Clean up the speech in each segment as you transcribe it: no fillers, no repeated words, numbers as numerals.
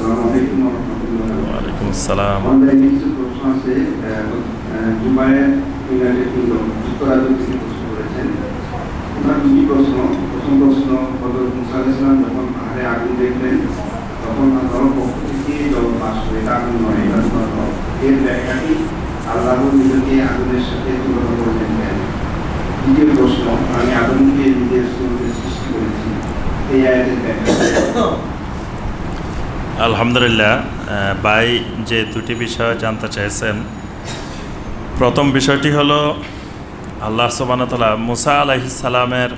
আসসালামু আলাইকুম ওয়া রাহমাতুল্লাহি ওয়া বারাকাতুহু। ওয়ালাইকুম আসসালাম। আমাদের কিছু প্রশ্ন আছে। জুবায়ের ইংল্যান্ডের যুক্তরাজ্য থেকে প্রশ্ন করেছেন। ওনার দুটি প্রশ্ন। প্রথম প্রশ্ন, হযরত মুসা আলাইহিস সালাম যখন পাহাড়ে আগুন দেখলেন তখন আল্লাহর পক্ষ থেকে জবাব আসলো, এটা আগুন নয়, এটা নরক। এর ব্যাখ্যাটি আল্লাহ নিজেকে আগুনের সাথে তুলনা করলেন কেন? দ্বিতীয় প্রশ্ন, আমি আগুনকে নিজের সুরতে সৃষ্টি করেছি, এই আয়াতের ব্যাখ্যা। আলহামদুলিল্লাহ, ভাই যে দুটি বিষয় জানতে চাইছেন, প্রথম বিষয়টি হলো আল্লাহ সুবহানাহু ওয়া তাআলা মুসা আলাইহিস সালামের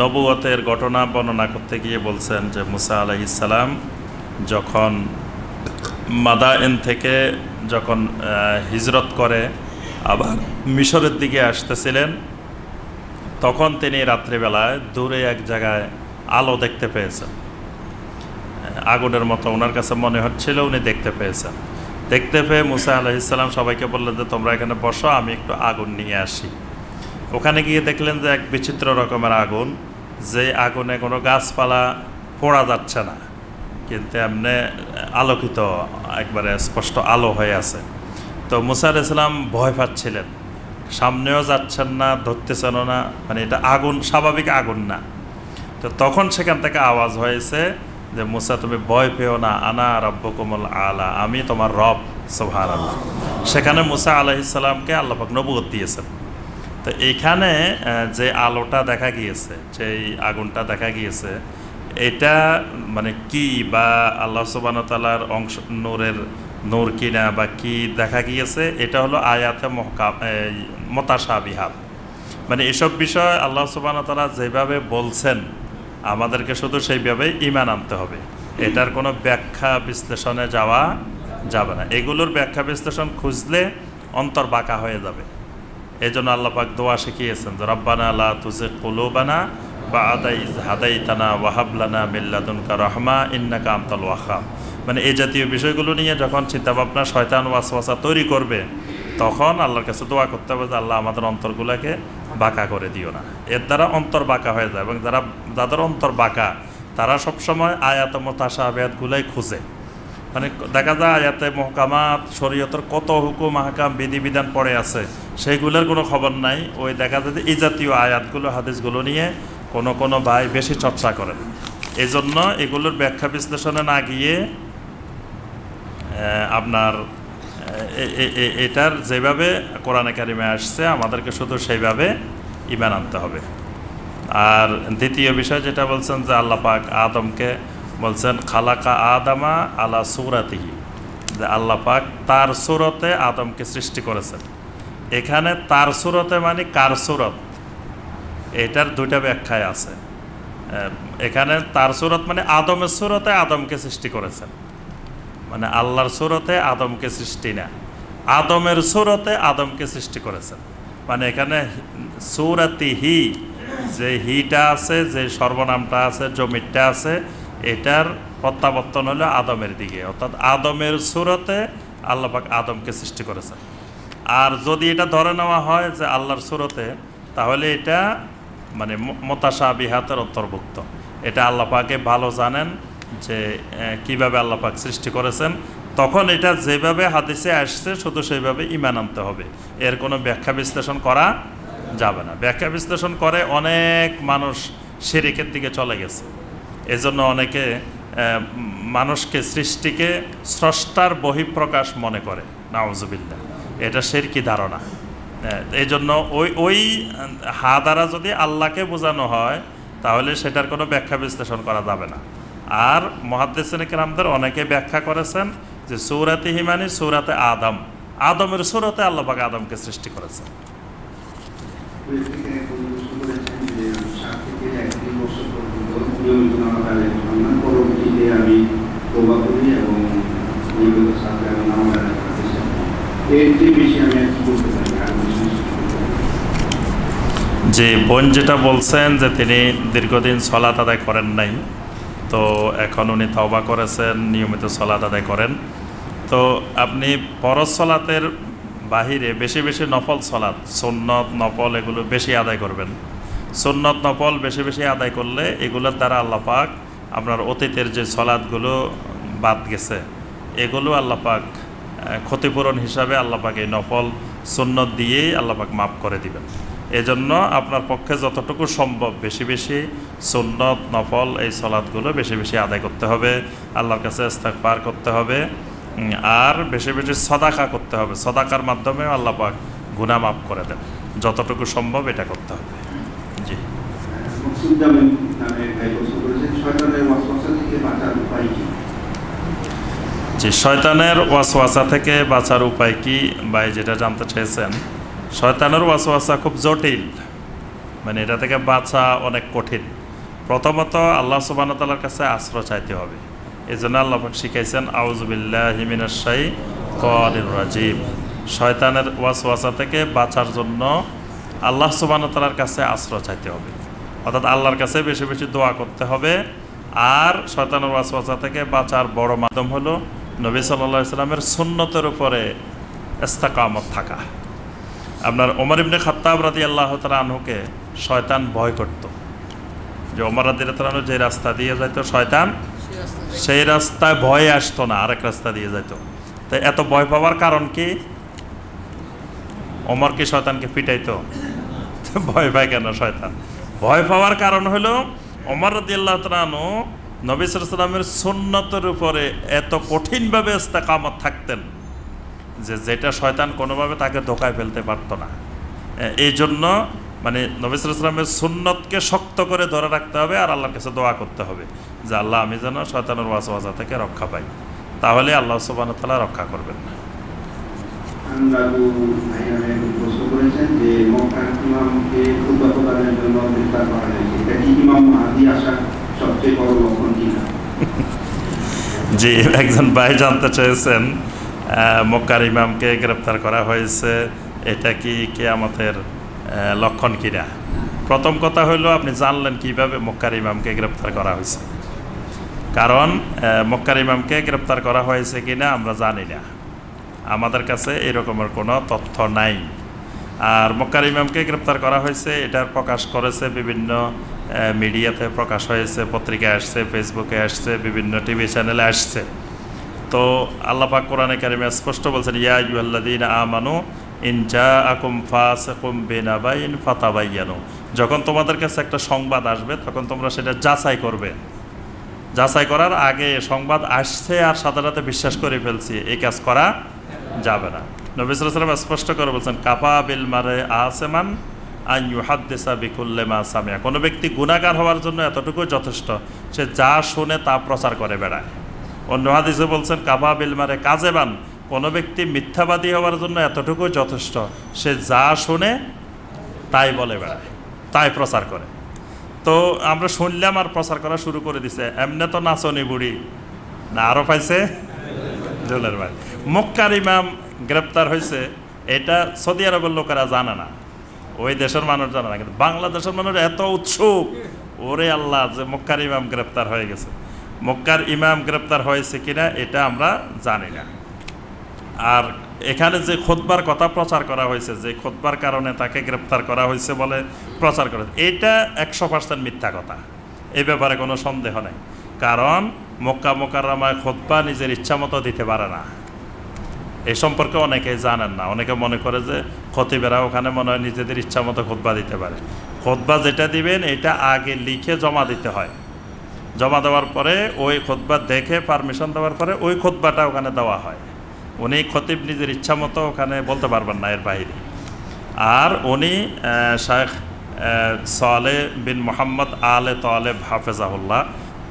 নবুয়তের ঘটনা বর্ণনা করতে গিয়ে বলছেন যে মুসা আলাইহিস সালাম যখন মাদায়েন থেকে যখন হিজরত করে আবার মিশরের দিকে আসতেছিলেন, তখন তিনি রাত্রিবেলায় দূরে এক জায়গায় আলো দেখতে পেয়েছেন। আগুনের মতো ওনার কাছে মনে হচ্ছিল, উনি দেখতে পেয়েছেন। দেখতে পেয়ে মুসা আলাইহিস সালাম সবাইকে বললেন যে তোমরা এখানে বসো, আমি একটু আগুন নিয়ে আসি। ওখানে গিয়ে দেখলেন যে এক বিচিত্র রকমের আগুন, যে আগুনে কোনো গাছপালা পোড়া যাচ্ছে না, কিন্তু এমনি আলোকিত, একবারে স্পষ্ট আলো হয়ে আছে। তো মুসা আলাইহিস সালাম ভয় পাচ্ছিলেন, সামনেও যাচ্ছেন না, ধরতেছেনও না, মানে এটা আগুন, স্বাভাবিক আগুন না। তো তখন সেখান থেকে আওয়াজ হয়েছে যে মুসা তুমি ভয় পেও না, আনা রাব্বুকুমুল আলা, আমি তোমার রব, সুবহানাল্লাহ। সেখানে মুসা আলাইহিস সালামকে আল্লাহ পাক নবুয়ত দিয়েছেন। তো এইখানে যে আলোটা দেখা গিয়েছে, যেই আগুনটা দেখা গিয়েছে, এটা মানে কি, বা আল্লাহ সুবহানাহু ওয়া তাআলার অংশ, নূর কিনা বা কি দেখা গিয়েছে, এটা হলো আয়াতে মুতাশাবিহাত। মানে এসব বিষয় আল্লাহ সুবহানাহু ওয়া তাআলা যেভাবে বলছেন আমাদেরকে শুধু সেইভাবেই ঈমান আনতে হবে, এটার কোনো ব্যাখ্যা বিশ্লেষণে যাওয়া যাবে না। এগুলোর ব্যাখ্যা বিশ্লেষণ খুঁজলে অন্তর বাঁকা হয়ে যাবে। এই জন্য আল্লাহ পাক দোয়া শিখিয়েছেন যে রব্বানা লা তুজিগ কুলুবানা বা'দা ইয হাদাইতানা ওয়া হাব লানা মিন লাদুনকা রাহমা ইন্নাকা আনতাল ওয়াহ্হাব। মানে এই জাতীয় বিষয়গুলো নিয়ে যখন চিন্তাভাবনা শয়তান ওয়াসওয়াসা তৈরি করবে, তখন আল্লাহর কাছে দোয়া করতে হবে যে আল্লাহ আমাদের অন্তরগুলোকে বাঁকা করে দিও না। এর দ্বারা অন্তর বাঁকা হয়ে যায়, এবং যাদের অন্তর বাঁকা তারা সবসময় আয়াতে মুতাশাবিহাতগুলাই খুঁজে। মানে দেখা যায় আয়াতে মুহকামাত, শরীয়তের কত হুকুম আহকাম বিধিবিধান পড়ে আছে, সেইগুলোর কোনো খবর নাই। ওই দেখা যায় যে এই জাতীয় আয়াতগুলো, হাদিসগুলো নিয়ে কোনো ভাই বেশি চর্চা করেন। এই জন্য এগুলোর ব্যাখ্যা বিশ্লেষণে না গিয়ে আপনার এটার যেভাবে কোরআনে কারিমে আসছে আমাদেরকে শুধু সেইভাবে ঈমান আনতে হবে। আর দ্বিতীয় বিষয় যেটা বলছেন যে আল্লাহ পাক আদমকে বলছেন খালাকা আদামা আলা সূরাতিহি, যে আল্লাহ পাক তার সূরতে আদমকে সৃষ্টি করেছেন। এখানে তার সূরতে মানে কার সূরত, এটার দুইটা ব্যাখ্যায় আছে। এখানে তার সূরত মানে আদমের সূরতে আদমকে সৃষ্টি করেছেন, মানে আল্লাহর সূরতে আদমকে সৃষ্টি না, আদমের সূরতে আদমকে সৃষ্টি করেছেন। মানে এখানে সূরাতিহি, যে হিটা আছে, যে সর্বনামটা আছে, জমিরটা আছে, এটার প্রত্যাবর্তন হলো আদমের দিকে, অর্থাৎ আদমের সূরতে আল্লাহ পাক আদমকে সৃষ্টি করেছেন। আর যদি এটা ধরে নেওয়া হয় যে আল্লাহর সূরতে, তাহলে এটা মানে মুতাশাবিহাতের অন্তর্ভুক্ত। এটা আল্লাহ পাকে ভালো জানেন যে কিভাবে আল্লাহ পাক সৃষ্টি করেছেন। তখন এটা যেভাবে হাদিসে আসছে শুধু সেইভাবে ঈমান আনতে হবে, এর কোনো ব্যাখ্যা বিশ্লেষণ করা যাবে না। ব্যাখ্যা বিশ্লেষণ করে অনেক মানুষ শিরকের দিকে চলে গেছে। এজন্য অনেকে মানুষকে, সৃষ্টিকে স্রষ্টার বহিঃপ্রকাশ মনে করে, নাউজুবিল্লাহ, এটা শিরকি ধারণা। এই জন্য ওই হা দ্বারা যদি আল্লাহকে বোঝানো হয় তাহলে সেটার কোনো ব্যাখ্যা বিশ্লেষণ করা যাবে না। আর মুহাদ্দিসিন কিরামদের অনেকে ব্যাখ্যা করেছেন যে সূরাতিহি মানে সূরাতে আদম, আদমের সূরতে আল্লাহ পাক আদমকে সৃষ্টি করেছেন। যে বোন যেটা বলছেন যে তিনি দীর্ঘদিন সালাত আদায় করেন নাই, তো এখন উনি তওবা করেছেন, নিয়মিত সালাত আদায় করেন। তো আপনি ফরজ সালাতের বাহিরে বেশি বেশি নফল সালাত, সুন্নত নফল এগুলো বেশি আদায় করবেন। সুন্নত নফল বেশি বেশি আদায় করলে এগুলোর দ্বারা আল্লাহ পাক আপনার অতীতের যে সালাতগুলো বাদ গেছে, এগুলো আল্লাহ পাক ক্ষতিপূরণ হিসাবে আল্লাহ পাক এই নফল সুন্নত দিয়েই আল্লাহ পাক মাফ করে দিবেন। এজন্য আপনার পক্ষে যতটুকু সম্ভব বেশি বেশি সুন্নত নফল এই সালাতগুলো বেশি বেশি আদায় করতে হবে, আল্লাহর কাছে ইস্তেগফার করতে হবে, আর বেশি বেশি সদাকা করতে হবে। সদাকার মাধ্যমে আল্লাহ পাক গুনাহ মাফ করে দেন, যতটুকু সম্ভব এটা করতে হবে। জি, জি, শয়তানের ওয়াসওয়াসা থেকে বাঁচার উপায় কি ভাই যেটা জানতে চেয়েছেন। শয়তানের ওয়াসওয়াসা খুব জটিল, মানে এটা থেকে বাঁচা অনেক কঠিন। প্রথমত আল্লাহ সুবহানাহু ওয়া তাআলার কাছে আশ্রয় চাইতে হবে। এই জন্য আল্লাহ পাক শিখাইছেন আউযু বিল্লাহি মিনাশ শাইতানির রাজিম। শয়তানের ওয়াসওয়াসা থেকে বাঁচার জন্য আল্লাহ সুবহানাহু ওয়া তাআলার কাছে আশ্রয় চাইতে হবে, অর্থাৎ আল্লাহর কাছে বেশি বেশি দোয়া করতে হবে। আর শয়তানের ওয়াসওয়াসা থেকে বাঁচার বড় মাধ্যম হলো নবী সাল্লাল্লাহু আলাইহি সাল্লামের সুন্নতের উপরে ইস্তেকামত থাকা। আপনার ওমর ইবনে খাত্তাব রাদিয়াল্লাহু তাআলা আনহুকে শয়তান ভয় করত, যে ওমর রাদিয়াল্লাহু তাআলা যে রাস্তা দিয়ে যাইতো শয়তান সেই রাস্তায় ভয়ে আসতো না, আরেক রাস্তা দিয়ে যাইত। তো এত ভয় পাওয়ার কারণ কি? ওমর কি শয়তানকে পিটাইতো? ভয় পায় কেন শয়তান? ভয় পাওয়ার কারণ হলো ওমর রাদিয়াল্লাহু তাআলা আনহু নবী সাল্লাল্লাহু আলাইহি ওয়াসাল্লামের সুন্নতের উপরে এত কঠিনভাবে ইস্তেকামত থাকতেন যে যেটা শয়তান কোনোভাবে তাকে ধোকায় ফেলতে পারতো না। এই জন্য মানে নবী সাল্লাল্লাহু আলাইহি ওয়াসাল্লামের সুন্নতকে শক্ত করে ধরে রাখতে হবে আর আল্লাহর কাছে দোয়া করতে হবে যে আল্লাহ আমি যেন শয়তানের ওয়াসওয়াসা থেকে রক্ষা পাই, তাহলে আল্লাহ সুবহানাহু ওয়া তাআলা রক্ষা করবেন না। প্রশ্ন করেছেন যে মক্কার ইমামকে খুতবা প্রদানের জন্য গ্রেফতার করা হয়েছে, এটা কি ইমাম মাহদী আসার সবচেয়ে বড় লক্ষণ কিনা? জি, একজন ভাই জানতে চেয়েছেন মক্কার ইমামকে গ্রেফতার করা হয়েছে, এটা কি কিয়ামতের লক্ষণ কিনা। প্রথম কথা হলো আপনি জানলেন কিভাবে মক্কার ইমামকে গ্রেফতার করা হয়েছে? কারণ মক্কার ইমামকে গ্রেফতার করা হয়েছে কিনা আমরা জানি না, আমাদের কাছে এরকমের কোনো তথ্য নাই। আর মক্কার ইমামকে গ্রেফতার করা হয়েছে এটার প্রকাশ করেছে বিভিন্ন মিডিয়াতে প্রকাশ হয়েছে, পত্রিকায় আসছে, ফেসবুকে আসছে, বিভিন্ন টিভি চ্যানেলে আসছে। তো আল্লাহ পাক কোরআনে কারিমে স্পষ্ট বলছেন ইয়া আইয়ুহাল্লাযীনা আমানু ইন জাআকুম ফাসিকুম বিনাবাইন ফাতাবায়ানু, যখন তোমাদের কাছে একটা সংবাদ আসবে তখন তোমরা সেটা যাচাই করবে। যাচাই করার আগে সংবাদ আসছে আর সাথে সাথে বিশ্বাস করে ফেলছি, এই কাজ করা যাবে না। নবী সাল্লাল্লাহু আলাইহি ওয়াসাল্লাম স্পষ্ট করে বলছেন কাফা বিল মারই আসমান আন ইউহাদ্দিসা বিকুল্লি মা সামিআ, কোনো ব্যক্তি গুনাহগার হওয়ার জন্য এতটুকু যথেষ্ট, সে যা শুনে তা প্রচার করে বেড়ায়। অন্য হাদিসে বলছেন কাফা বিল মারই কাযিবান, কোনো ব্যক্তি মিথ্যাবাদী হওয়ার জন্য এতটুকু যথেষ্ট, সে যা শুনে তাই বলে বেড়ায়, তাই প্রচার করে। তো আমরা শুনলাম আর প্রচার করা শুরু করে দিছে। এমনি তো নাচনি বুড়ি না, আরও পাইছে জলের ভাই। মক্কার ইমাম গ্রেপ্তার হয়েছে এটা সৌদি আরবের লোকেরা জানে না, ওই দেশের মানুষ জানে না, কিন্তু বাংলাদেশের মানুষ এত উৎসুক, ওরে আল্লাহ যে মক্কার ইমাম গ্রেপ্তার হয়ে গেছে। মক্কার ইমাম গ্রেপ্তার হয়েছে কিনা এটা আমরা জানি না। আর এখানে যে খুতবার কথা প্রচার করা হয়েছে, যে খুতবার কারণে তাকে গ্রেপ্তার করা হয়েছে বলে প্রচার করা, এটা 100% মিথ্যা কথা, এই ব্যাপারে কোনো সন্দেহ নেই। কারণ মক্কা মুকাররমায় খুতবা নিজের ইচ্ছা মতো দিতে পারে না, এই সম্পর্কে অনেকেই জানেন না। অনেকে মনে করে যে খতিবেরা ওখানে মনে হয় নিজেদের ইচ্ছা মতো খুতবা দিতে পারে। খুতবা যেটা দিবেন এটা আগে লিখে জমা দিতে হয়, জমা দেওয়ার পরে ওই খুতবা দেখে পারমিশন দেওয়ার পরে ওই খুতবাটা ওখানে দেওয়া হয়। উনি খতিব নিজের ইচ্ছা মতো ওখানে বলতে পারবেন না এর বাইরে। আর উনি শেখ সালেহ বিন মোহাম্মদ আলে তালেব হাফেজাহুল্লাহ,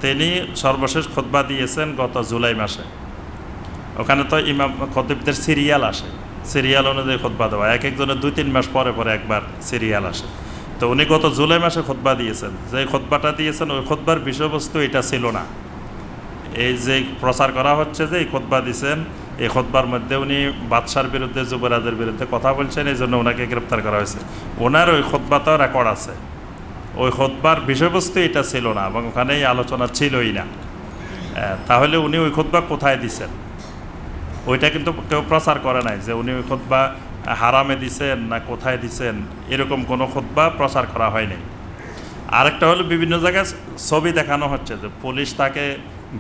তিনি সর্বশেষ খুতবা দিয়েছেন গত জুলাই মাসে। ওখানে তো ইমাম খতিবদের সিরিয়াল আসে, সিরিয়াল অনুযায়ী খুতবা দেওয়া, এক একজনের 2-3 মাস পরে পরে একবার সিরিয়াল আসে। তো উনি গত জুলাই মাসে খুতবা দিয়েছেন, যে খুতবাটা দিয়েছেন ওই খুতবার বিষয়বস্তু এটা ছিল না। এই যে প্রচার করা হচ্ছে যে এই খুতবা দিয়েছেন, এই খুতবার মধ্যে উনি বাদশার বিরুদ্ধে যুবরাজের বিরুদ্ধে কথা বলছেন, এই জন্য ওনাকে গ্রেপ্তার করা হয়েছে। ওনার ওই খুতবাটাও রেকর্ড আছে, ওই খুতবার বিষয়বস্তু এটা ছিল না এবং ওখানে এই আলোচনা ছিলই না। তাহলে উনি ওই খুতবা কোথায় দিছেন ওইটা কিন্তু কেউ প্রচার করে নাই, যে উনি ওই খুতবা হারামে দিছেন না কোথায় দিছেন, এরকম কোনো খুতবা প্রচার করা হয়নি। আরেকটা হলো বিভিন্ন জায়গায় ছবি দেখানো হচ্ছে যে পুলিশ তাকে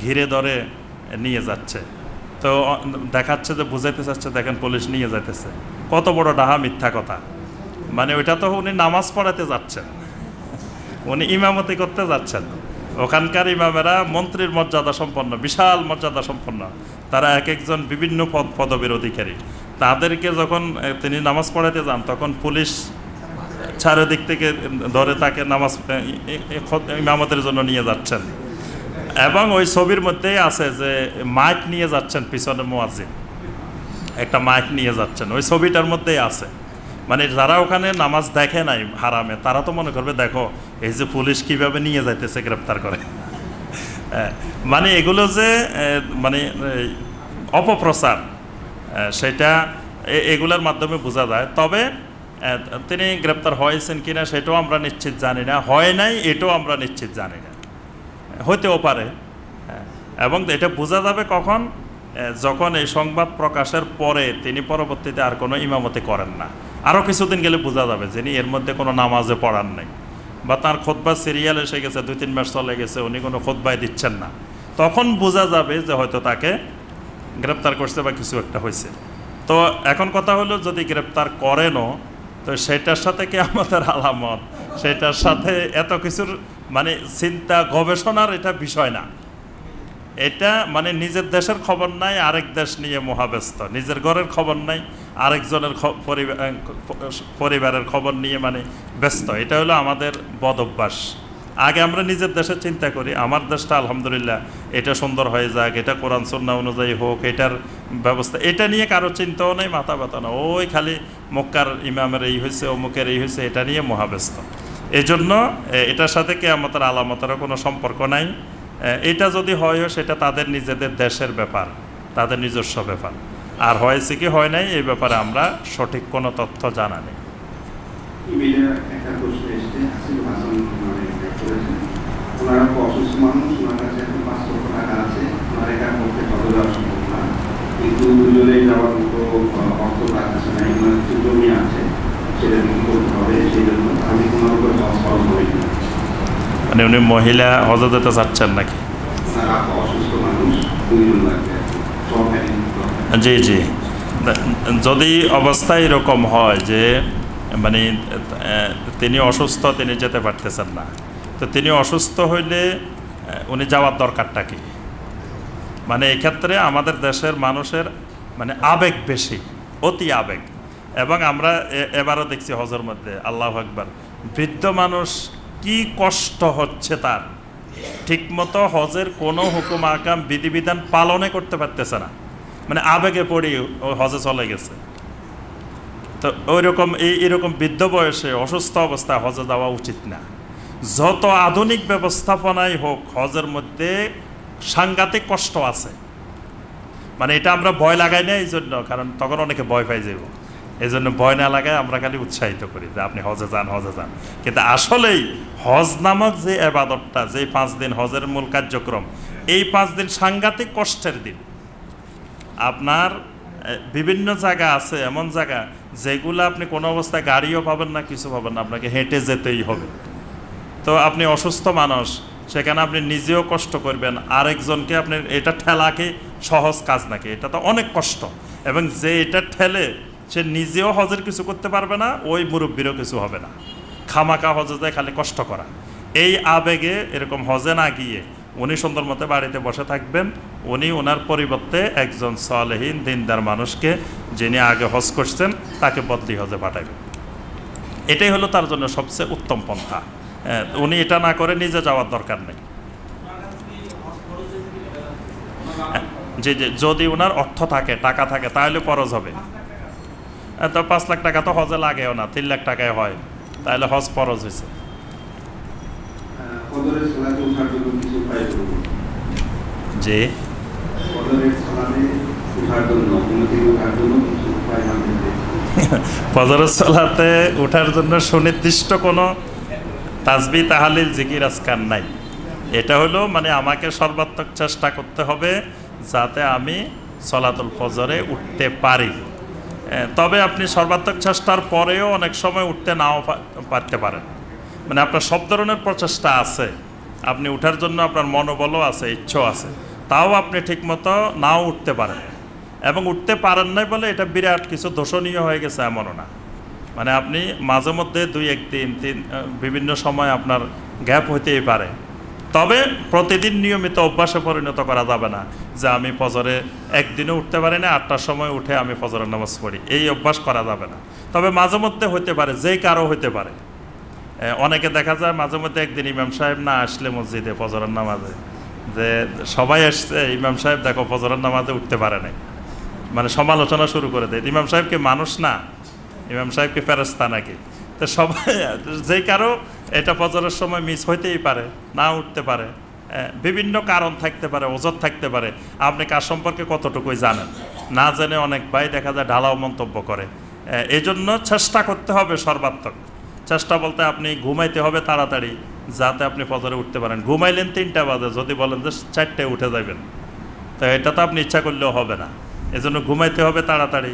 ঘিরে ধরে নিয়ে যাচ্ছে। তো দেখাচ্ছে যে বুঝাইতে চাচ্ছে, দেখেন পুলিশ নিয়ে যাইতেছে, কত বড় ডাহা মিথ্যা কথা। মানে ওইটা তো উনি নামাজ পড়াতে যাচ্ছেন, উনি ইমামতি করতে যাচ্ছেন। ওখানকার ইমামেরা মন্ত্রীর মর্যাদা সম্পন্ন, বিশাল মর্যাদা সম্পন্ন, তারা এক একজন বিভিন্ন পদবীর অধিকারী। তাদেরকে যখন তিনি নামাজ পড়াতে যান তখন পুলিশ চারিদিক থেকে ধরে তাকে নামাজ ইমামতের জন্য নিয়ে যাচ্ছেন। এবং ওই ছবির মধ্যেই আছে যে মাইক নিয়ে যাচ্ছেন, পিছনে মুয়াজ্জিন একটা মাইক নিয়ে যাচ্ছেন, ওই ছবিটার মধ্যেই আছে। মানে যারা ওখানে নামাজ দেখে নাই হারামে, তারা তো মনে করবে দেখো এই যে পুলিশ কিভাবে নিয়ে যাইতেছে গ্রেপ্তার করে। মানে এগুলো যে মানে অপপ্রচার, সেটা এগুলোর মাধ্যমে বোঝা যায়। তবে তিনি গ্রেপ্তার হয়েছেন কিনা সেটাও আমরা নিশ্চিত জানি না, হয় নাই এটাও আমরা নিশ্চিত জানি না, হইতেও পারে। এবং এটা বোঝা যাবে কখন, যখন এই সংবাদ প্রকাশের পরে তিনি পরবর্তীতে আর কোনো ইমামতি করেন না। আরও কিছুদিন গেলে বোঝা যাবে যিনি এর মধ্যে কোনো নামাজে পড়ান নাই, বা তার খুতবা সিরিয়াল এসে গেছে, 2-3 মাস চলে গেছে, উনি কোনো খুতবাই দিচ্ছেন না, তখন বোঝা যাবে যে হয়তো তাকে গ্রেপ্তার করছে বা কিছু একটা হয়েছে। তো এখন কথা হলো, যদি গ্রেপ্তার করেনও তো সেটার সাথে কি আমাদের আলামত, সেটার সাথে এত কিছুর মানে চিন্তা গবেষণার এটা বিষয় না। এটা মানে নিজের দেশের খবর নাই, আরেক দেশ নিয়ে মহাব্যস্ত, নিজের ঘরের খবর নাই, আরেকজনের পরিবারের খবর নিয়ে মানে ব্যস্ত। এটা হলো আমাদের বদ অভ্যাস। আগে আমরা নিজের দেশের চিন্তা করি, আমার দেশটা আলহামদুলিল্লাহ এটা সুন্দর হয়ে যাক, এটা কোরআন সুন্নাহ অনুযায়ী হোক, এটার ব্যবস্থা, এটা নিয়ে কারো চিন্তাও নেই, মাথা ব্যথা না, ওই খালি মক্কার ইমামের এই হয়েছে, অমুকের এই হয়েছে, এটা নিয়ে মহাব্যস্ত। এই জন্য এটার সাথে কিয়ামতের আলামতেরও কোনো সম্পর্ক নাই। এটা যদি হয় সেটা তাদের নিজেদের দেশের ব্যাপার, তাদের নিজস্ব ব্যাপার। আর হয়েছে কি হয় নাই এই ব্যাপারে আমরা সঠিক কোনো তথ্য জানা নেই। মানে উনি মহিলা হজে যেতে চাচ্ছেন নাকি? জি জি, যদি অবস্থা এরকম হয় যে মানে তিনি অসুস্থ, তিনি যেতে পারতেছেন না, তো তিনি অসুস্থ হইলে উনি যাওয়ার দরকারটা কি? মানে এক্ষেত্রে আমাদের দেশের মানুষের মানে আবেগ বেশি, অতি আবেগ। এবং আমরা এবারও দেখছি হজের মধ্যে, আল্লাহু আকবার, বৃদ্ধ মানুষ কি কষ্ট হচ্ছে তার, ঠিকমতো হজের কোনো হুকুম আকাম বিধিবিধান পালনে করতে পারতেছে না, মানে আবেগে পড়ি হজে চলে গেছে। তো ওইরকম এইরকম বৃদ্ধ বয়সে অসুস্থ অবস্থায় হজে যাওয়া উচিত না। যত আধুনিক ব্যবস্থাপনাই হোক, হজের মধ্যে সাংঘাতিক কষ্ট আছে। মানে এটা আমরা ভয় লাগাই না এই জন্য, কারণ তখন অনেকে ভয় পাই যাব, এই জন্য ভয় না লাগায় আমরা খালি উৎসাহিত করি যে আপনি হজে যান, হজে যান। কিন্তু আসলেই হজ নামক যে ইবাদতটা, যে 5 দিন হজের মূল কার্যক্রম, এই 5 দিন সাংঘাতিক কষ্টের দিন। আপনার বিভিন্ন জায়গা আছে, এমন জায়গা যেগুলো আপনি কোনো অবস্থায় গাড়িও পাবেন না, কিছু পাবেন না, আপনাকে হেঁটে যেতেই হবে। তো আপনি অসুস্থ মানুষ, সেখানে আপনি নিজেও কষ্ট করবেন, আরেকজনকে আপনি, এটা ঠেলাকে সহজ কাজ নাকি? এটা তো অনেক কষ্ট। এবং যে এটা ঠেলে সে নিজেও হজের কিছু করতে পারবে না, ওই মুরব্বীরও কিছু হবে না, খামাকা হজে যায় খালি কষ্ট করা। এই আবেগে এরকম হজে না গিয়ে উনি সুন্দর মতো বাড়িতে বসে থাকবেন, উনি ওনার পরিবর্তে একজন সালেহীন দিনদার মানুষকে, যিনি আগে হজ করছেন, তাকে বদলি হজে পাঠাবেন। এটাই হলো তার জন্য সবচেয়ে উত্তম পন্থা। উনি এটা না করে নিজে যাওয়ার দরকার নেই। যে যদি ওনার অর্থ থাকে, টাকা থাকে, তাহলে ফরজ হবে। তো 5 লাখ টাকা তো হজে লাগেও না, 3 লাখ টাকায় হয়, তাহলে হজ ফরজ হয়েছে। জি, ফজরের সালাতে উঠার জন্য সুনির্দিষ্ট কোনো তাসবিহ, তাহলিল, জিকির, আজকার নাই। এটা হলো মানে আমাকে সর্বাত্মক চেষ্টা করতে হবে যাতে আমি সলাতুল ফজরে উঠতে পারি। তবে আপনি সর্বাত্মক চেষ্টার পরেও অনেক সময় উঠতে নাও পারতে পারেন। মানে আপনার সব ধরনের প্রচেষ্টা আছে, আপনি উঠার জন্য আপনার মনোবলও আছে, ইচ্ছাও আছে, তাও আপনি ঠিকমতো নাও উঠতে পারেন, এবং উঠতে পারেন নাই বলে এটা বিরাট কিছু দোষণীয় হয়ে গেছে এমনও না। মানে আপনি মাঝে মধ্যে 2-1 দিন বিভিন্ন সময় আপনার গ্যাপ হইতেই পারে, তবে প্রতিদিন নিয়মিত অভ্যাসে পরিণত করা যাবে না যে আমি ফজরে একদিনও উঠতে পারি না, 8টার সময় উঠে আমি ফজরের নামাজ পড়ি, এই অভ্যাস করা যাবে না। তবে মাঝে মধ্যে হতে পারে, যেই কারো হতে পারে। অনেকে দেখা যায় মাঝে মধ্যে একদিন ইমাম সাহেব না আসলে মসজিদে ফজরের নামাজে, যে সবাই আসছে, ইমাম সাহেব দেখো ফজরের নামাজে উঠতে পারে নাই, মানে সমালোচনা শুরু করে দেয়। ইমাম সাহেব কি মানুষ না? ইমাম সাহেব কি ফেরেশতা নাকি? তো সবাই যেই কারো এটা ফজরের সময় মিস হইতেই পারে, না উঠতে পারে, বিভিন্ন কারণ থাকতে পারে, ওজর থাকতে পারে। আপনি কার সম্পর্কে কতটুকুই জানেন, না জেনে অনেক ভাই দেখা যায় ঢালাও মন্তব্য করে। এই জন্য চেষ্টা করতে হবে সর্বাত্মক। চেষ্টা বলতে আপনি ঘুমাইতে হবে তাড়াতাড়ি, যাতে আপনি ফজরে উঠতে পারেন। ঘুমাইলেন 3টা বাজে, যদি বলেন যে 4টায় উঠে যাবেন, তো এটা তো আপনি ইচ্ছা করলেও হবে না। এজন্য ঘুমাইতে হবে তাড়াতাড়ি।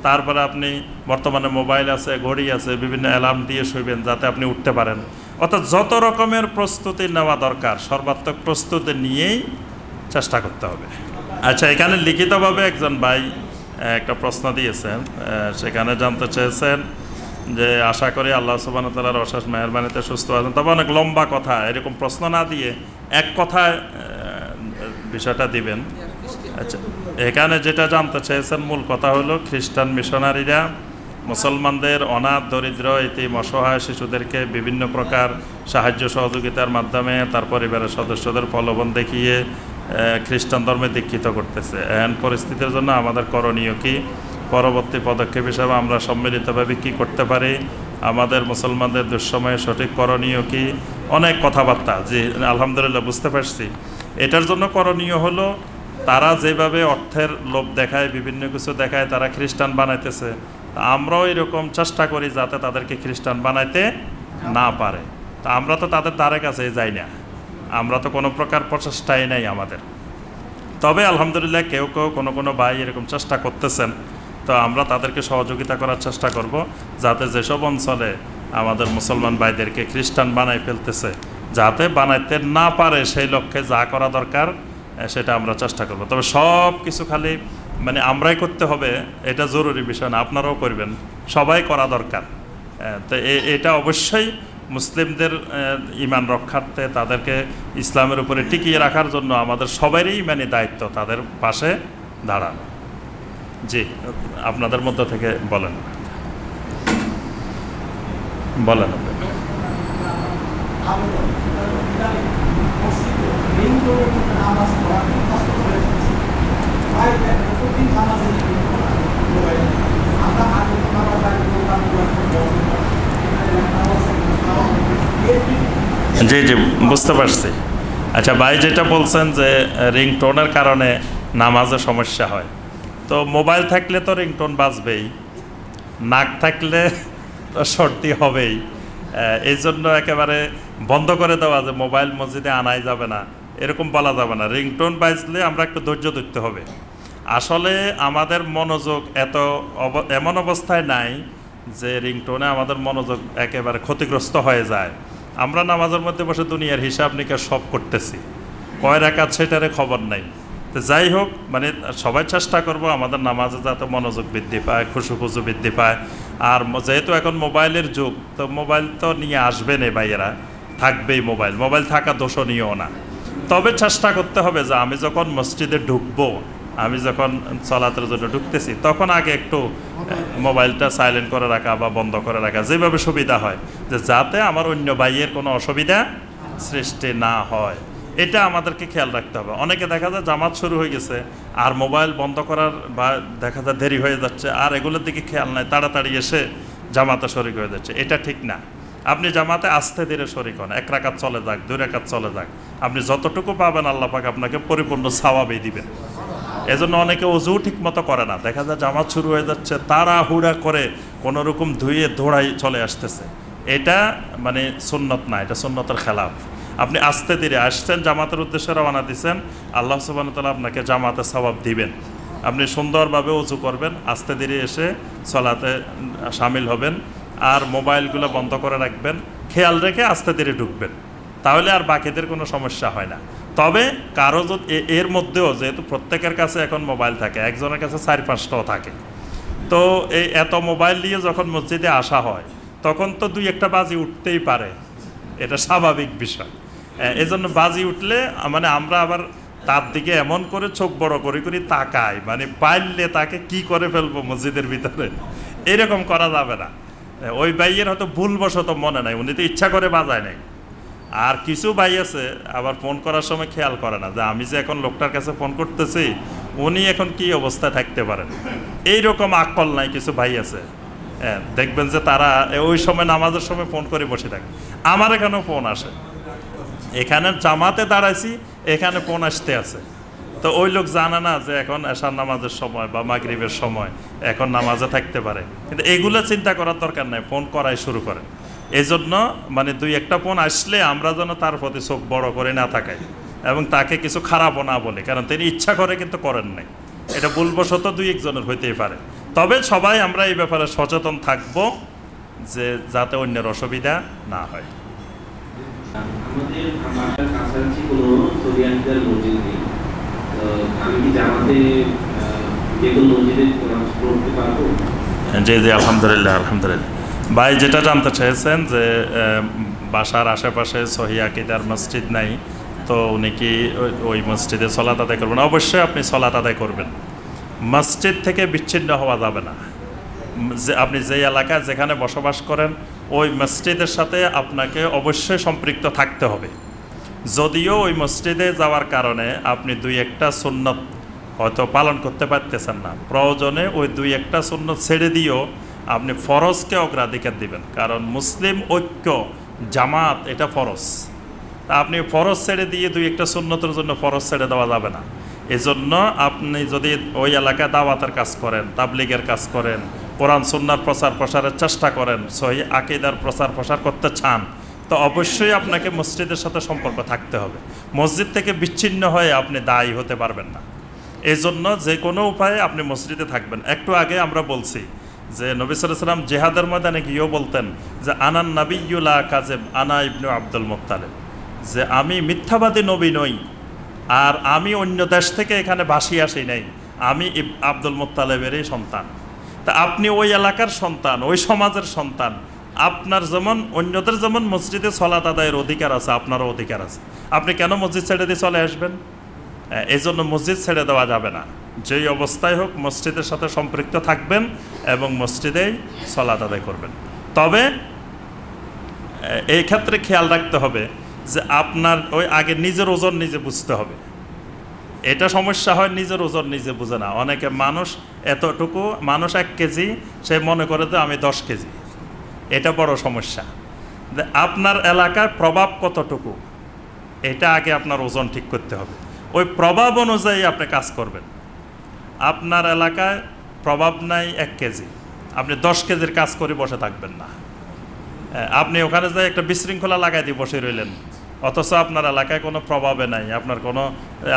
তারপরে আপনি বর্তমানে মোবাইল আছে, ঘড়ি আছে, বিভিন্ন অ্যালার্ম দিয়ে শুইবেন যাতে আপনি উঠতে পারেন। অর্থাৎ যত রকমের প্রস্তুতি নেওয়া দরকার সর্বাত্মক প্রস্তুতি নিয়েই চেষ্টা করতে হবে। আচ্ছা, এখানে লিখিতভাবে একজন ভাই একটা প্রশ্ন দিয়েছেন, সেখানে জানতে চেয়েছেন যে আশা করি আল্লাহ সুবহানাহু ওয়া তাআলার অশেষ মেহেরবানিতে সুস্থ আছেন। তবে অনেক লম্বা কথা, এরকম প্রশ্ন না দিয়ে এক কথায় বিষয়টা দিবেন। আচ্ছা, এখানে যেটা জানতে চেয়েছেন মূল কথা হলো খ্রিস্টান মিশনারিরা মুসলমানদের অনাথ, দরিদ্র, এতিম, অসহায় শিশুদেরকে বিভিন্ন প্রকার সাহায্য সহযোগিতার মাধ্যমে তার পরিবারের সদস্যদের প্রলোভন দেখিয়ে খ্রিস্টান ধর্মে দীক্ষিত করতেছে। এমন পরিস্থিতির জন্য আমাদের করণীয় কি? পরবর্তী পদক্ষেপ হিসাবে আমরা সম্মিলিতভাবে কি করতে পারি? আমাদের মুসলমানদের দুঃসময়ে সঠিক করণীয় কি? অনেক কথাবার্তা, জি আলহামদুলিল্লাহ বুঝতে পারছি। এটার জন্য করণীয় হলো তারা যেভাবে অর্থের লোভ দেখায়, বিভিন্ন কিছু দেখায়, তারা খ্রিস্টান বানাইতেছে, তা আমরাও এরকম চেষ্টা করি যাতে তাদেরকে খ্রিস্টান বানাইতে না পারে। তা আমরা তো তাদের দ্বারে কাছে যাই না, আমরা তো কোনো প্রকার প্রচেষ্টাই নাই আমাদের। তবে আলহামদুলিল্লাহ কেউ কেউ কোনো ভাই এরকম চেষ্টা করতেছেন, তো আমরা তাদেরকে সহযোগিতা করার চেষ্টা করব যাতে যেসব অঞ্চলে আমাদের মুসলমান ভাইদেরকে খ্রিস্টান বানাই ফেলতেছে যাতে বানাইতে না পারে, সেই লক্ষ্যে যা করা দরকার সেটা আমরা চেষ্টা করব। তবে সব কিছু খালি মানে আমরাই করতে হবে এটা জরুরি বিষয় না, আপনারাও করবেন, সবাই করা দরকার। তো এটা অবশ্যই মুসলিমদের ইমান রক্ষার্থে, তাদেরকে ইসলামের উপরে টিকিয়ে রাখার জন্য আমাদের সবারই ইমানি দায়িত্ব তাদের পাশে দাঁড়ানো। জি, আপনাদের মধ্য থেকে বলেন। জি জি বুঝতে পারছি। আচ্ছা ভাই যেটা বলছেন যে রিংটোনের কারণে নামাজে সমস্যা হয়, তো মোবাইল থাকলে তো রিংটোন বাজবেই, নাক থাকলে তো সর্দি হবেই। এই জন্য একেবারে বন্ধ করে দেওয়া যে মোবাইল মসজিদে আনাই যাবে না এরকম বলা যাবে না। রিংটোন বাজলে আমরা একটু ধৈর্য ধরতে হবে। আসলে আমাদের মনোযোগ এমন অবস্থায় নাই যে রিংটোনে আমাদের মনোযোগ একেবারে ক্ষতিগ্রস্ত হয়ে যায়। আমরা নামাজের মধ্যে বসে দুনিয়ার হিসাব নিকাশ সব করতেছি, কয় রাকাত সেটারে খবর নাই। তো যাই হোক, মানে সবাই চেষ্টা করব আমাদের নামাজে যাতে মনোযোগ বৃদ্ধি পায়, খুশু বৃদ্ধি পায়। আর যেহেতু এখন মোবাইলের যুগ, তো মোবাইল তো নিয়ে আসবেন ভাইয়েরা, থাকবেই মোবাইল থাকা দোষণীয় না। তবে চেষ্টা করতে হবে যে আমি যখন মসজিদে ঢুকবো, আমি যখন সালাতের জন্য ঢুকতেছি, তখন আগে একটু মোবাইলটা সাইলেন্ট করে রাখা বা বন্ধ করে রাখা, যেভাবে সুবিধা হয়, যে যাতে আমার অন্য ভাইয়ের কোনো অসুবিধা সৃষ্টি না হয়, এটা আমাদেরকে খেয়াল রাখতে হবে। অনেকে দেখা যায় জামাত শুরু হয়ে গেছে আর মোবাইল বন্ধ করার বা দেখা যায় দেরি হয়ে যাচ্ছে, আর এগুলোর দিকে খেয়াল নাই, তাড়াতাড়ি এসে জামাতে শরিক হয়ে যাচ্ছে। এটা ঠিক না। আপনি জামাতে আস্তে ধীরে শরিক হন, 1 রাকাত চলে যাক, 2 রাকাত চলে যাক, আপনি যতটুকু পাবেন আল্লাহ পাক আপনাকে পরিপূর্ণ সওয়াবই দিবেন। এজন্য অনেকে ওযু ঠিক মতো করে না, দেখা যায় জামাত শুরু হয়ে যাচ্ছে, তাড়াহুড়া করে কোনো রকম ধুয়ে দৌড়াই চলে আসতেছে। এটা মানে সুন্নত না, এটা সুন্নতের খেলাফ। আপনি আস্তে ধীরে আসছেন, জামাতের উদ্দেশ্যে রওনা দিচ্ছেন, আল্লাহ সুবহানাহু ওয়া তাআলা আপনাকে জামাতে সওয়াব দিবেন। আপনি সুন্দরভাবে ওযু করবেন, আস্তে ধীরে এসে সালাতে শামিল হবেন, আর মোবাইলগুলো বন্ধ করে রাখবেন, খেয়াল রেখে আস্তে ধীরে ঢুকবেন, তাহলে আর বাকিদের কোনো সমস্যা হয় না। তবে কারো যদি এর মধ্যেও যেহেতু প্রত্যেকের কাছে এখন মোবাইল থাকে, একজনের কাছে 4-5টাও থাকে, তো এই এত মোবাইল নিয়ে যখন মসজিদে আসা হয় তখন তো 2-1টা বাজি উঠতেই পারে, এটা স্বাভাবিক বিষয়। এজন্য বাজি উঠলে মানে আমরা আবার তার দিকে এমন করে চোখ বড় করে করে তাকাই, মানে পাইলে তাকে কি করে ফেলবো মসজিদের ভিতরে, এরকম করা যাবে না। ওই ভাইয়ের হয়তো ভুলবশত মনে নাই, উনি তো ইচ্ছা করে বাজায় নাই। আর কিছু ভাই আছে আবার ফোন করার সময় খেয়াল করে না যে আমি যে এখন লোকটার কাছে ফোন করতেছি উনি এখন কি অবস্থায় থাকতে পারেন, এইরকম আকল নাই কিছু ভাই আছে। হ্যাঁ, দেখবেন যে তারা ওই সময় নামাজের সময় ফোন করে বসে থাকে। আমার এখানেও ফোন আসে, এখানে জামাতে দাঁড়াইছি, এখানে ফোন আসতে আছে, তো ওই লোক জানে না যে এখন এশার নামাজের সময় বা মাগরিবের সময়, এখন নামাজে থাকতে পারে। কিন্তু এগুলো চিন্তা করার দরকার নাই, ফোন করাই শুরু করে। এই জন্য মানে 2-1টা ফোন আসলে আমরা যেন তার প্রতি চোখ বড় করে না থাকাই এবং তাকে কিছু খারাপও না বলে, কারণ তিনি ইচ্ছা করে কিন্তু করেন নাই, এটা ভুলবশত 2-1 জনের হইতেই পারে। তবে সবাই আমরা এই ব্যাপারে সচেতন থাকব যে যাতে অন্যের অসুবিধা না হয়। আমাদের বাসার কাছাকাছি কোনো শরিয়াতের মসজিদ নেই, তো আমি কি জামাতে যে কোনো মসজিদে পড়তে পারবো? জি জি, আলহামদুলিল্লাহ আলহামদুলিল্লাহ। ভাই যেটা জানতে চেয়েছেন যে বাসার আশেপাশে সহিহ আকীদার মসজিদ নাই, তো উনি কি ওই মসজিদে সলাত আদায় করবেন? অবশ্যই আপনি সলাত আদায় করবেন, মসজিদ থেকে বিচ্ছিন্ন হওয়া যাবে না। যে আপনি যেই এলাকায় যেখানে বসবাস করেন ওই মসজিদের সাথে আপনাকে অবশ্যই সম্পৃক্ত থাকতে হবে। যদিও ওই মসজিদে যাওয়ার কারণে আপনি 2-1টা সুন্নত হয়তো পালন করতে পারতেছেন না, প্রয়োজনে ওই 2-1টা সুন্নত ছেড়ে দিয়েও আপনি ফরজকে অগ্রাধিকার দিবেন, কারণ মুসলিম ঐক্য জামাত এটা ফরজ। তা আপনি ফরজ ছেড়ে দিয়ে 2-1টা সুন্নতের জন্য ফরজ ছেড়ে দেওয়া যাবে না। এজন্য আপনি যদি ওই এলাকায় দাওয়াতের কাজ করেন, তাবলিগের কাজ করেন, কোরআন সুন্নাহর প্রচার প্রসারের চেষ্টা করেন, সহিহ আকীদার প্রচার প্রসার করতে চান, তো অবশ্যই আপনাকে মসজিদের সাথে সম্পর্ক থাকতে হবে। মসজিদ থেকে বিচ্ছিন্ন হয়ে আপনি দায়ী হতে পারবেন না। এই জন্য যে কোনো উপায়ে আপনি মসজিদে থাকবেন। একটু আগে আমরা বলছি যে নবী সাল্লাল্লাহু আলাইহি ওয়াসাল্লাম জিহাদের ময়দানে গিয়েও বলতেন যে আনান নাবিয়্যু লা কাযিব আনা ইবনু আব্দুল মুত্তালিব, যে আমি মিথ্যাবাদী নবী নই আর আমি অন্য দেশ থেকে এখানে ভাসি আসি নাই, আমি আব্দুল মুত্তালিবেরই সন্তান। তা আপনি ওই এলাকার সন্তান, ওই সমাজের সন্তান, আপনার যেমন অন্যদের যেমন মসজিদে সলাত আদায়ের অধিকার আছে, আপনারও অধিকার আছে। আপনি কেন মসজিদ ছেড়ে দিয়ে চলে আসবেন? এই জন্য মসজিদ ছেড়ে দেওয়া যাবে না। যেই অবস্থায় হোক মসজিদের সাথে সম্পৃক্ত থাকবেন এবং মসজিদেই সলাত আদায় করবেন। তবে এই ক্ষেত্রে খেয়াল রাখতে হবে যে আপনার ওই আগে নিজের ওজন নিজে বুঝতে হবে। এটা সমস্যা হয়, নিজের ওজন নিজে বুঝে না। অনেকে মানুষ এতটুকু, মানুষ 1 কেজি, সে মনে করে যে আমি 10 কেজি। এটা বড় সমস্যা। আপনার এলাকার প্রভাব কতটুকু, এটা আগে আপনার ওজন ঠিক করতে হবে। ওই প্রভাব অনুযায়ী আপনি কাজ করবেন। আপনার এলাকায় প্রভাব নাই 1 কেজি, আপনি 10 কেজির কাজ করে বসে থাকবেন না। আপনি ওখানে যাই একটা বিশৃঙ্খলা লাগাই দিয়ে বসে রইলেন, অথচ আপনার এলাকায় কোনো প্রভাবে নাই, আপনার কোনো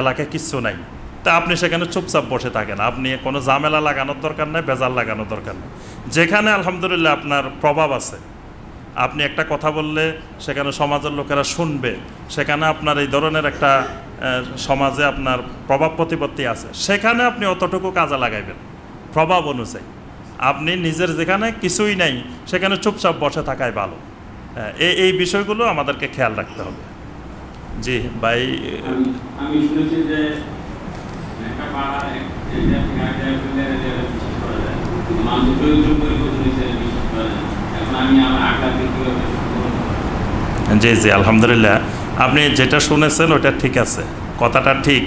এলাকায় কিচ্ছু নাই, তা আপনি সেখানে চুপচাপ বসে থাকেন। আপনি কোনো ঝামেলা লাগানোর দরকার নেই, বেজাল লাগানোর দরকার নেই। যেখানে আলহামদুলিল্লাহ আপনার প্রভাব আছে, আপনি একটা কথা বললে সেখানে সমাজের লোকেরা শুনবে, সেখানে আপনার এই ধরনের একটা সমাজে আপনার প্রভাব প্রতিপত্তি আছে, সেখানে আপনি অতটুকু কাজে লাগাইবেন প্রভাব অনুযায়ী। আপনি নিজের যেখানে কিছুই নাই সেখানে চুপচাপ বসে থাকাই ভালো। এই বিষয়গুলো আমাদেরকে খেয়াল রাখতে হবে। জি ভাই, আমি শুনেছি যে একটা জি জি আলহামদুলিল্লাহ, আপনি যেটা শুনেছেন ওটা ঠিক আছে, কথাটা ঠিক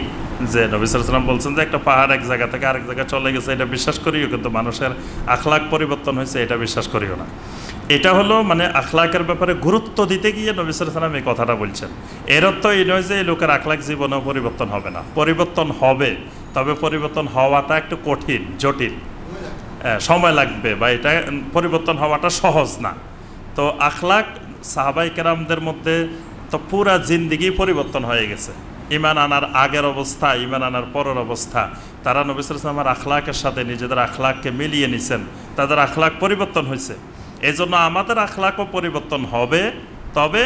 যে নবী সাল্লাল্লাহু আলাইহি ওয়াসাল্লাম বলছেন যে একটা পাহাড় এক জায়গা থেকে আরেক জায়গায় চলে গেছে, এটা বিশ্বাস করিও, কিন্তু মানুষের আখলাক পরিবর্তন হয়েছে এটা বিশ্বাস করিও না। এটা হলো মানে আখলাকের ব্যাপারে গুরুত্ব দিতে গিয়ে নবী সাল্লাল্লাহু আলাইহি ওয়াসাল্লাম এই কথাটা বলছেন। এর অর্থ এই নয় যে এই লোকের আখলাক জীবনেও পরিবর্তন হবে না, পরিবর্তন হবে, তবে পরিবর্তন হওয়াটা একটু কঠিন, জটিল, সময় লাগবে, বা এটা পরিবর্তন হওয়াটা সহজ না। তো আখলাক সাহাবায়ে কেরামদের মধ্যে তো পুরা জিন্দেগি পরিবর্তন হয়ে গেছে। ঈমান আনার আগের অবস্থা, ঈমান আনার পরের অবস্থা, তারা নবী সাল্লাল্লাহু আলাইহি ওয়াসাল্লামের আখলাকের সাথে নিজেদের আখলাককে মিলিয়ে নিছেন, তাদের আখলাক পরিবর্তন হয়েছে। এই জন্য আমাদের আখলাকও পরিবর্তন হবে, তবে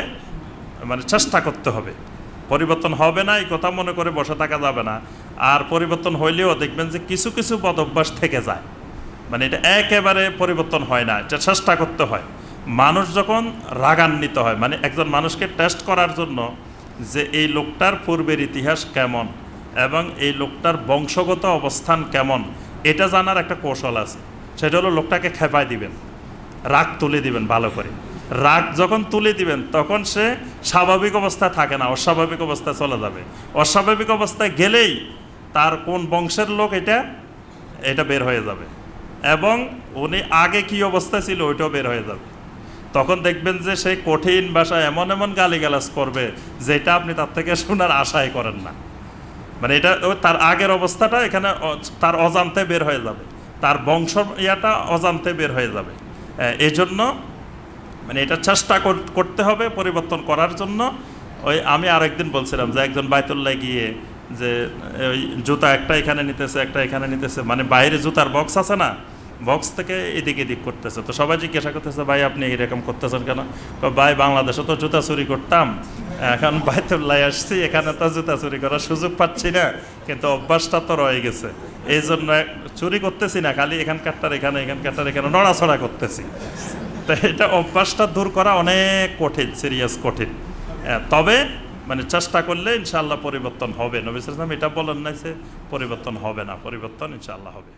মানে চেষ্টা করতে হবে পরিবর্তন হবে না এই কথা মনে করে বসে থাকা যাবে না। আর পরিবর্তন হইলেও দেখবেন যে কিছু কিছু বদ অভ্যাস থেকে যায়, মানে এটা একেবারে পরিবর্তন হয় না, এটা চেষ্টা করতে হয়। মানুষ যখন রাগান্বিত হয়, মানে একজন মানুষকে টেস্ট করার জন্য যে এই লোকটার পূর্বের ইতিহাস কেমন এবং এই লোকটার বংশগত অবস্থান কেমন, এটা জানার একটা কৌশল আছে। সেটা হলো লোকটাকে খেপায় দিবেন, রাগ তুলে দিবেন ভালো করে। রাগ যখন তুলে দিবেন তখন সে স্বাভাবিক অবস্থায় থাকে না, অস্বাভাবিক অবস্থায় চলে যাবে। অস্বাভাবিক অবস্থায় গেলেই তার কোন বংশের লোক এটা বের হয়ে যাবে, এবং উনি আগে কি অবস্থায় ছিল ওইটাও বের হয়ে যাবে। তখন দেখবেন যে সেই কঠিন ভাষায় এমন এমন গালিগালাজ করবে যেটা আপনি তার থেকে শোনার আশাই করেন না। মানে এটা তার আগের অবস্থাটা এখানে তার অজান্তে বের হয়ে যাবে, তার বংশ ইয়াটা অজান্তে বের হয়ে যাবে। এই জন্য মানে এটা চেষ্টা করতে হবে পরিবর্তন করার জন্য। ওই আমি আরেকদিন বলছিলাম যে একজন বাইতুল্লাহ গিয়ে যে ওই জুতা একটা এখানে নিতেছে, একটা এখানে নিতেছে, মানে বাইরে জুতার বক্স আছে না, বক্স থেকে এদিক এদিক করতেছে। তো সবাই জিজ্ঞাসা করতেছে, ভাই আপনি এরকম করতেছেন কেন? ভাই বাংলাদেশে তো জুতা চুরি করতাম, এখন বাইতুল্লাহ আসছি, এখানে তো জুতা চুরি করার সুযোগ পাচ্ছি না, কিন্তু অভ্যাসটা তো রয়ে গেছে, এই জন্য চুরি করতেছি না, খালি এখানকারটার এখানে, এখানকারটার এখানে নড়াচড়া করতেছি। তো এটা অভ্যাসটা দূর করা অনেক কঠিন, সিরিয়াস কঠিন। তবে মানে চেষ্টা করলে ইনশাআল্লাহ পরিবর্তন হবে। নবী সাল্লাল্লাহু আলাইহি ওয়াসাল্লাম এটা বলেন না যে পরিবর্তন হবে না, পরিবর্তন ইনশাআল্লাহ হবে।